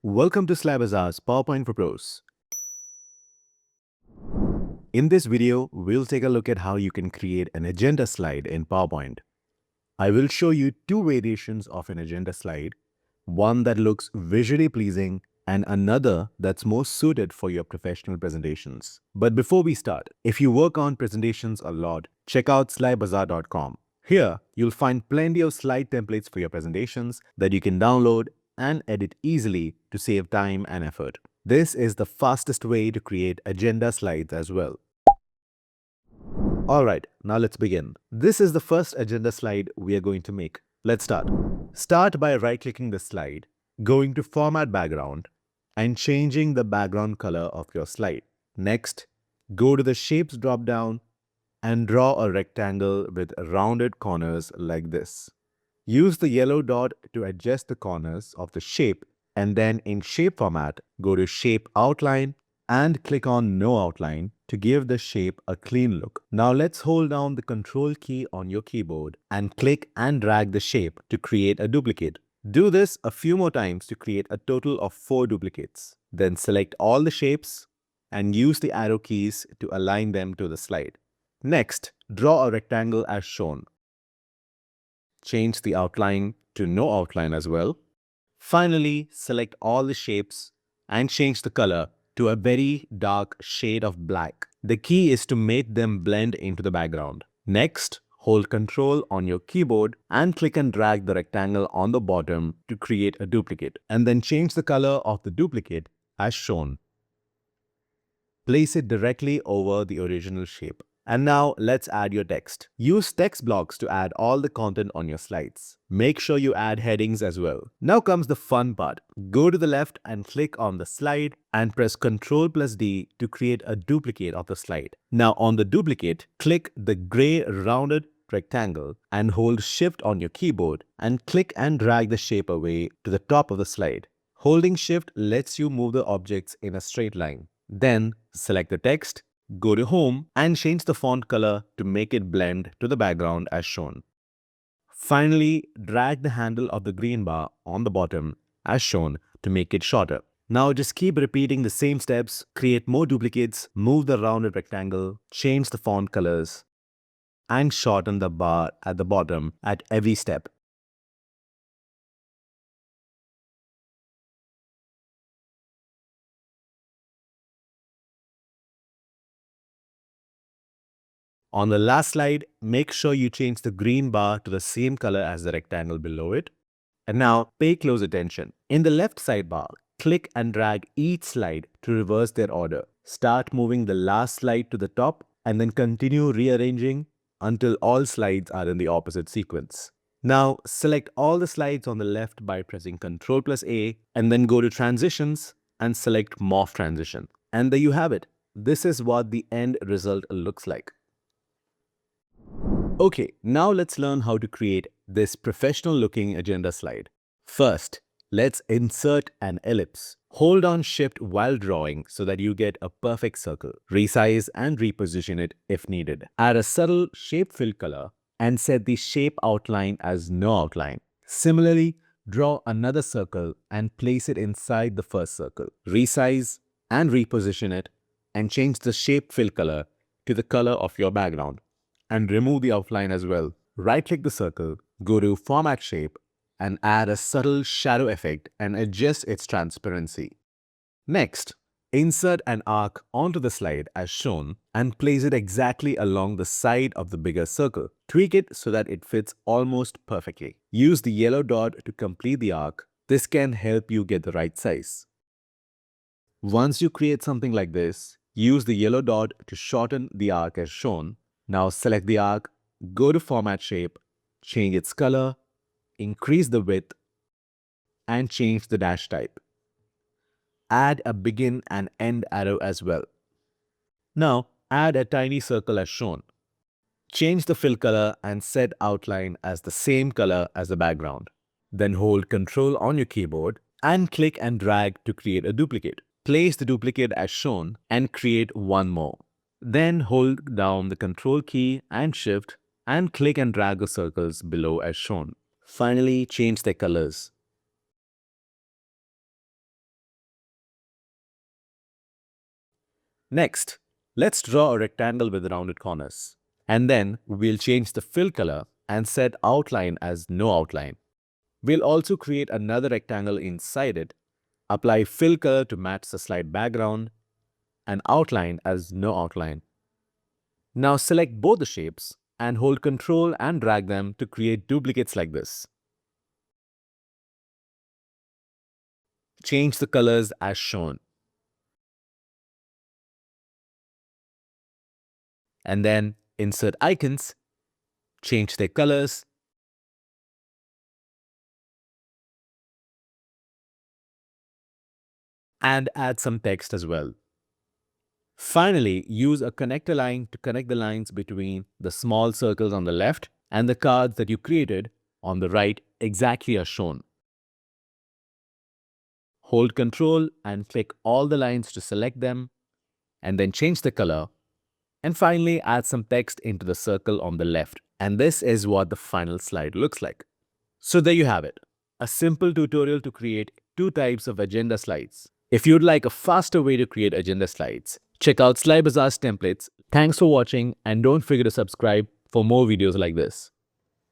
Welcome to SlideBazaar's PowerPoint for Pros. In this video, we'll take a look at how you can create an agenda slide in PowerPoint. I will show you two variations of an agenda slide, one that looks visually pleasing and another that's more suited for your professional presentations. But before we start, if you work on presentations a lot, check out SlideBazaar.com. Here, you'll find plenty of slide templates for your presentations that you can download and edit easily to save time and effort. This is the fastest way to create agenda slides as well. Alright, now let's begin. This is the first agenda slide we are going to make. Let's start. Start by right-clicking the slide, going to Format Background, and changing the background color of your slide. Next, go to the Shapes drop-down and draw a rectangle with rounded corners like this. Use the yellow dot to adjust the corners of the shape, and then in Shape Format, go to Shape Outline and click on No Outline to give the shape a clean look. Now let's hold down the Control key on your keyboard and click and drag the shape to create a duplicate. Do this a few more times to create a total of 4 duplicates. Then select all the shapes and use the arrow keys to align them to the slide. Next, draw a rectangle as shown. Change the outline to no outline as well. Finally, select all the shapes and change the color to a very dark shade of black. The key is to make them blend into the background. Next, hold Ctrl on your keyboard and click and drag the rectangle on the bottom to create a duplicate. And then change the color of the duplicate as shown. Place it directly over the original shape. And now let's add your text. Use text blocks to add all the content on your slides. Make sure you add headings as well. Now comes the fun part. Go to the left and click on the slide and press Ctrl+D to create a duplicate of the slide. Now on the duplicate, click the gray rounded rectangle and hold Shift on your keyboard and click and drag the shape away to the top of the slide. Holding Shift lets you move the objects in a straight line. Then select the text, go to Home and change the font color to make it blend to the background as shown. Finally, drag the handle of the green bar on the bottom as shown to make it shorter. Now just keep repeating the same steps, create more duplicates, move the rounded rectangle, change the font colors, and shorten the bar at the bottom at every step. On the last slide, make sure you change the green bar to the same color as the rectangle below it. And now pay close attention. In the left sidebar, click and drag each slide to reverse their order. Start moving the last slide to the top and then continue rearranging until all slides are in the opposite sequence. Now select all the slides on the left by pressing Ctrl+A and then go to Transitions and select Morph Transition. And there you have it. This is what the end result looks like. Okay, now let's learn how to create this professional looking agenda slide. First, let's insert an ellipse. Hold down Shift while drawing so that you get a perfect circle. Resize and reposition it if needed. Add a subtle shape fill color and set the shape outline as no outline. Similarly, draw another circle and place it inside the first circle. Resize and reposition it and change the shape fill color to the color of your background. And remove the outline as well. Right-click the circle, go to Format Shape, and add a subtle shadow effect and adjust its transparency. Next, insert an arc onto the slide as shown and place it exactly along the side of the bigger circle. Tweak it so that it fits almost perfectly. Use the yellow dot to complete the arc. This can help you get the right size. Once you create something like this, use the yellow dot to shorten the arc as shown. Now select the arc, go to Format Shape, change its color, increase the width, and change the dash type. Add a begin and end arrow as well. Now add a tiny circle as shown. Change the fill color and set outline as the same color as the background. Then hold Ctrl on your keyboard and click and drag to create a duplicate. Place the duplicate as shown and create one more. Then hold down the Ctrl key and Shift and click and drag the circles below as shown. Finally, change their colors. Next, let's draw a rectangle with rounded corners. And then we'll change the fill color and set outline as no outline. We'll also create another rectangle inside it, apply fill color to match the slide background, and outline as no outline. Now select both the shapes and hold Ctrl and drag them to create duplicates like this. Change the colors as shown. And then insert icons, change their colors, and add some text as well. Finally, use a connector line to connect the lines between the small circles on the left and the cards that you created on the right exactly as shown. Hold Ctrl and click all the lines to select them, and then change the color. And finally, add some text into the circle on the left. And this is what the final slide looks like. So there you have it, a simple tutorial to create two types of agenda slides. If you'd like a faster way to create agenda slides, check out SlideBazaar's templates. Thanks for watching and don't forget to subscribe for more videos like this.